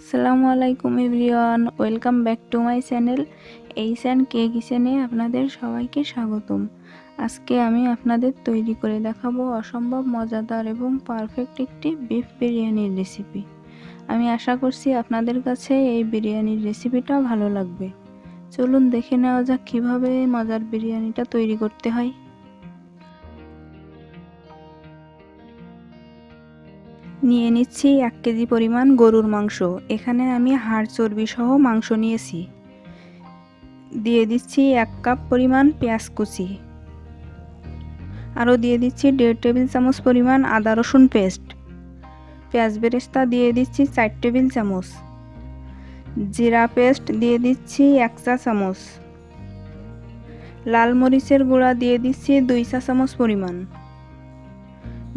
আসসালামু আলাইকুম everyone, welcome back to my channel H and K কিচেনে আপনাদের সবাইকে স্বাগতম। আজকে আমি আপনাদের তৈরি করে দেখাবো অসম্ভব মজাদার এবং পারফেক্ট একটি বিফ বিরিয়ানির রেসিপি। আমি আশা করছি আপনাদের কাছে এই বিরিয়ানির রেসিপিটা ভালো লাগবে। চলুন দেখে নেওয়া যাক কীভাবে এই মজার বিরিয়ানিটা তৈরি করতে হয়। নিয়ে নিচ্ছি 1 কেজি পরিমাণ গরুর মাংস। এখানে আমি হাড় চর্বি সহ মাংস নিয়েছি। দিয়ে দিচ্ছি 1 কাপ পরিমাণ পেঁয়াজ কুচি। আরও দিয়ে দিচ্ছি 1.5 টেবিল চামচ পরিমাণ আদা রসুন পেস্ট। পেঁয়াজ বেরেস্তা দিয়ে দিচ্ছি 4 টেবিল চামচ। জিরা পেস্ট দিয়ে দিচ্ছি 1 চা চামচ। লাল মরিচের গুঁড়া দিয়ে দিচ্ছি 2 চা চামচ পরিমাণ।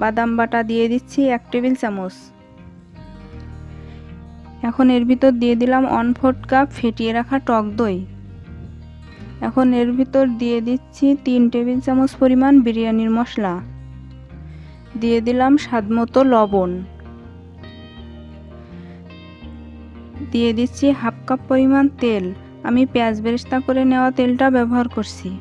বাদাম বাটা দিয়ে দিচ্ছি 1 টেবিল চামচ। এখন এর ভিতর দিয়ে দিলাম 1/4 কাপ ফেটিয়ে রাখা টক দই। এখন এর ভিতর দিয়ে দিচ্ছি 3 টেবিল চামচ পরিমাণ বিরিয়ানির মশলা। দিয়ে দিলাম স্বাদমতো লবণ। দিয়ে দিচ্ছি 1/2 কাপ পরিমাণ তেল। আমি পেঁয়াজ বেরেস্তা করে নেওয়া তেলটা ব্যবহার করছি।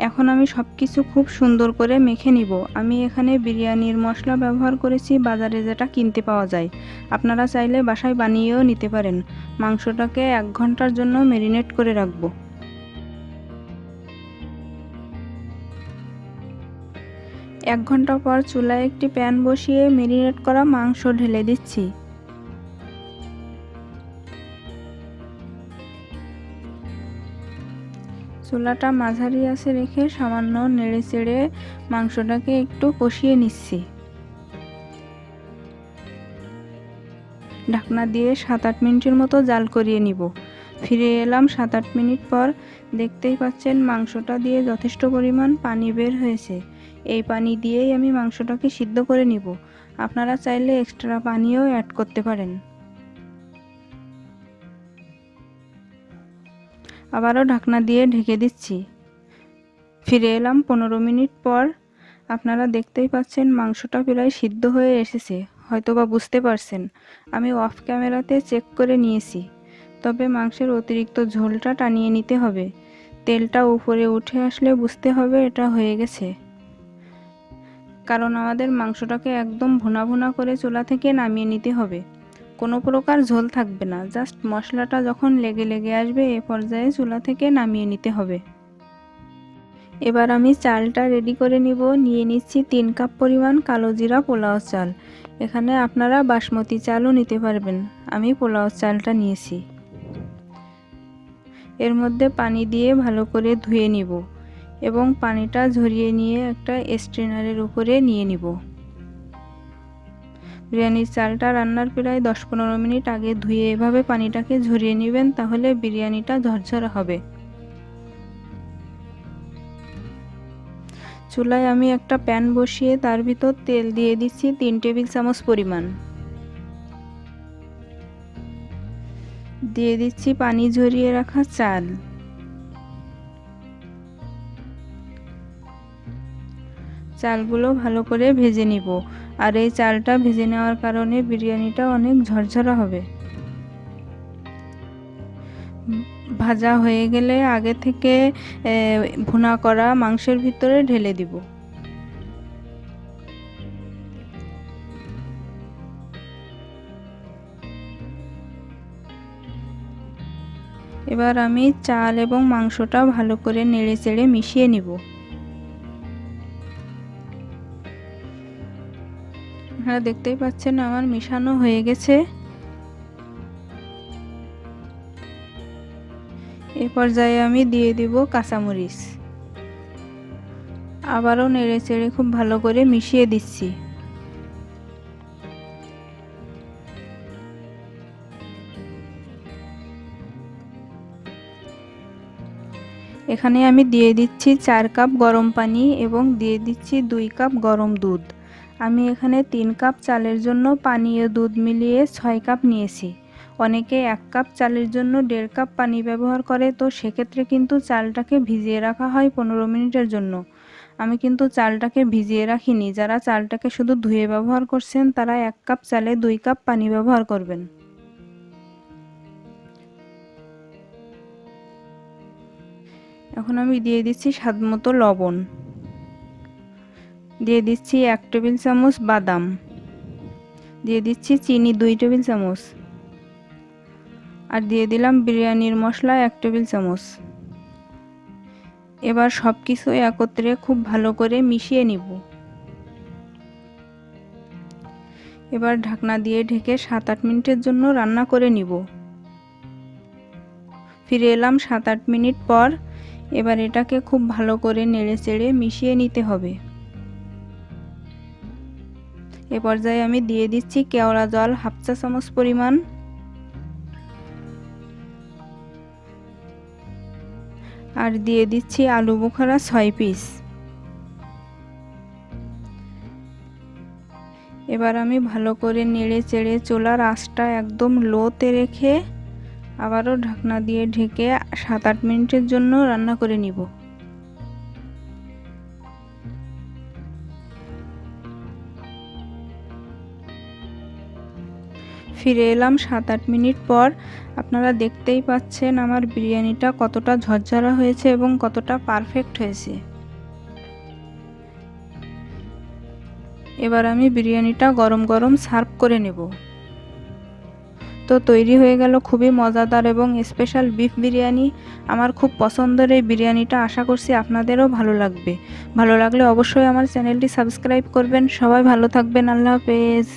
এখন আমি সব কিছু খুব সুন্দর করে মেখে নিব। আমি এখানে বিরিয়ানির মশলা ব্যবহার করেছি বাজারে যেটা কিনতে পাওয়া যায়। আপনারা চাইলে বাসায় বানিয়েও নিতে পারেন। মাংসটাকে 1 ঘন্টার জন্য ম্যারিনেট করে রাখবো। 1 ঘন্টা পর চুলায় একটি প্যান বসিয়ে ম্যারিনেট করা মাংস ঢেলে দিচ্ছি। চুলাটা মাঝারি আঁচে রেখে সামান্য নেড়েচেড়ে মাংসটাকে একটু কষিয়ে নিচ্ছি। ঢাকনা দিয়ে 7-8 মিনিটের মতো জাল করিয়ে নিব। ফিরে এলাম 7-8 মিনিট পর। দেখতেই পাচ্ছেন মাংসটা দিয়ে যথেষ্ট পরিমাণ পানি বের হয়েছে। এই পানি দিয়েই আমি মাংসটাকে সিদ্ধ করে নিব। আপনারা চাইলে এক্সট্রা পানিও অ্যাড করতে পারেন। আবারও ঢাকনা দিয়ে ঢেকে দিচ্ছি। ফিরে এলাম 15 মিনিট পর। আপনারা দেখতেই পাচ্ছেন মাংসটা প্রায় সিদ্ধ হয়ে এসেছে, হয়তোবা বুঝতে পারছেন। আমি অফ ক্যামেরাতে চেক করে নিয়েছি, তবে মাংসের অতিরিক্ত ঝোলটা টানিয়ে নিতে হবে। তেলটা উপরে উঠে আসলে বুঝতে হবে এটা হয়ে গেছে, কারণ আমাদের মাংসটাকে একদম ভুনা ভুনা করে চুলা থেকে নামিয়ে নিতে হবে। কোনো প্রকার ঝোল থাকবে না, জাস্ট মশলাটা যখন লেগে লেগে আসবে এ পর্যায়ে চুলা থেকে নামিয়ে নিতে হবে। এবার আমি চালটা রেডি করে নিব। নিয়ে নিচ্ছি 3 কাপ পরিমাণ কালো জিরা পোলাও চাল। এখানে আপনারা বাসমতি চালও নিতে পারবেন, আমি পোলাও চালটা নিয়েছি। এর মধ্যে পানি দিয়ে ভালো করে ধুয়ে নিব এবং পানিটা ঝরিয়ে নিয়ে একটা স্ট্রেনারের উপরে নিয়ে নিব। বিরিয়ানির চালটা রান্নার প্রায় 10-15 মিনিট আগে ধুয়ে এভাবে পানিটাকে ঝরিয়ে নেবেন, তাহলে বিরিয়ানিটা ঝরঝরে হবে। চুলায় আমি একটা প্যান বসিয়ে তার ভিতর তেল দিয়ে দিচ্ছি 3 টেবিল চামচ পরিমাণ। দিয়ে দিচ্ছি পানি ঝরিয়ে রাখা চাল। চালগুলো ভালো করে ভেজে নিব, আর এই চালটা ভেজে নেওয়ার কারণে বিরিয়ানিটা অনেক ঝরঝরা হবে। ভাজা হয়ে গেলে আগে থেকে ভুনা করা মাংসের ভিতরে ঢেলে দিব। এবার আমি চাল এবং মাংসটা ভালো করে নেড়েচেড়ে মিশিয়ে নিব। আপনারা দেখতেই পাচ্ছেন আমার মিশানো হয়ে গেছে। এ পর্যায়ে আমি দিয়ে দিব কাঁচামরিচ। আবারও নেড়েচেড়ে খুব ভালো করে মিশিয়ে দিচ্ছি। এখানে আমি দিয়ে দিচ্ছি 4 কাপ গরম পানি এবং দিয়ে দিচ্ছি 2 কাপ গরম দুধ। আমি এখানে 3 কাপ চালের জন্য পানি ও দুধ মিলিয়ে 6 কাপ নিয়েছি। অনেকে 1 কাপ চালের জন্য 1.5 কাপ পানি ব্যবহার করে, তো সেক্ষেত্রে কিন্তু চালটাকে ভিজিয়ে রাখা হয় 15 মিনিটের জন্য। আমি কিন্তু চালটাকে ভিজিয়ে রাখিনি। যারা চালটাকে শুধু ধুয়ে ব্যবহার করছেন তারা 1 কাপ চালে 2 কাপ পানি ব্যবহার করবেন। এখন আমি দিয়ে দিচ্ছি স্বাদমতো লবণ, দিয়ে দিচ্ছি 1 টেবিল চামচ বাদাম, দিয়ে দিচ্ছি চিনি 2 টেবিল চামচ, আর দিয়ে দিলাম বিরিয়ানির মশলা 1 টেবিল চামচ। এবার সব কিছু একত্রে খুব ভালো করে মিশিয়ে নিব। এবার ঢাকনা দিয়ে ঢেকে 7-8 মিনিটের জন্য রান্না করে নিব। ফিরে এলাম 7-8 মিনিট পর। এবার এটাকে খুব ভালো করে নেড়েচেড়ে মিশিয়ে নিতে হবে। এ পর্যায়ে আমি দিয়ে দিচ্ছি কেওড়া জল 1/2 চা চামচ পরিমাণ, আর দিয়ে দিচ্ছি আলু বুখারা 6 পিস। এবার আমি ভালো করে নেড়ে চেড়ে চুলার আঁচটা একদম লোতে রেখে আবারও ঢাকনা দিয়ে ঢেকে 7-8 মিনিটের জন্য রান্না করে নিব। ফিরে এলাম 7-8 মিনিট পর। আপনারা দেখতেই পাচ্ছেন আমার বিরিয়ানিটা কতটা ঝরঝরা হয়েছে এবং কতটা পারফেক্ট হয়েছে। এবার আমি বিরিয়ানিটা গরম গরম সার্ভ করে নেব। তো তৈরি হয়ে গেল খুবই মজাদার এবং স্পেশাল বিফ বিরিয়ানি। আমার খুব পছন্দের এই বিরিয়ানিটা, আশা করছি আপনাদেরও ভালো লাগবে। ভালো লাগলে অবশ্যই আমার চ্যানেলটি সাবস্ক্রাইব করবেন। সবাই ভালো থাকবেন। আল্লাহ হাফেজ।